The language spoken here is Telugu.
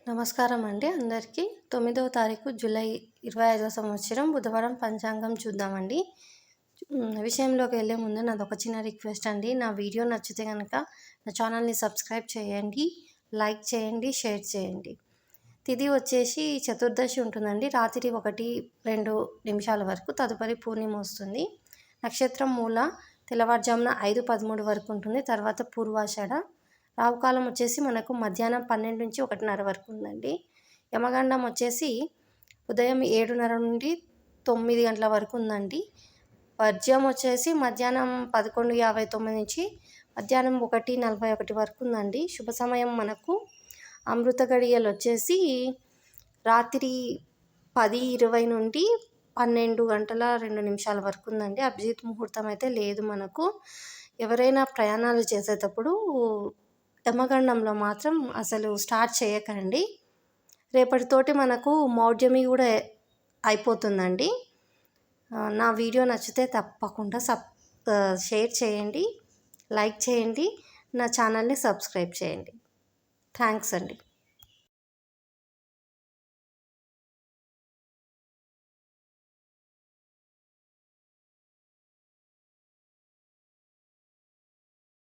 నమస్కారం అండి అందరికీ. 9వ తారీఖు జూలై 25వ సంవత్సరం బుధవారం పంచాంగం చూద్దామండి. విషయంలోకి వెళ్ళే ముందు నాదొక చిన్న రిక్వెస్ట్ అండి. నా వీడియో నచ్చితే కనుక నా ఛానల్ని సబ్స్క్రైబ్ చేయండి, లైక్ చేయండి, షేర్ చేయండి. తిథి వచ్చేసి చతుర్దశి ఉంటుందండి. రాత్రి 1-2 నిమిషాల వరకు, తదుపరి పూర్ణిమ వస్తుంది. నక్షత్రం మూల తెల్లవారుజామున 5:13 వరకు ఉంటుంది. తర్వాత పూర్వాషాఢ. రావుకాలం వచ్చేసి మనకు మధ్యాహ్నం 12 నుంచి 1:30 వరకు ఉందండి. యమగండం వచ్చేసి ఉదయం 7:30 నుండి 9 గంటల వరకు ఉందండి. వర్జ్యం వచ్చేసి మధ్యాహ్నం 11:59 నుంచి మధ్యాహ్నం 1:41 వరకు ఉందండి. శుభ సమయం మనకు అమృత గడియలు వచ్చేసి రాత్రి 10:20 నుండి 12 గంటల 2 నిమిషాల వరకు ఉందండి. అభిజిత్ ముహూర్తం అయితే లేదు మనకు. ఎవరైనా ప్రయాణాలు చేసేటప్పుడు యమగండంలో మాత్రం అసలు స్టార్ట్ చేయకండి. రేపటితోటి మనకు మౌఢ్యమి కూడా అయిపోతుందండి. నా వీడియో నచ్చితే తప్పకుండా షేర్ చేయండి, లైక్ చేయండి, నా ఛానల్ని సబ్స్క్రైబ్ చేయండి. థ్యాంక్స్ అండి.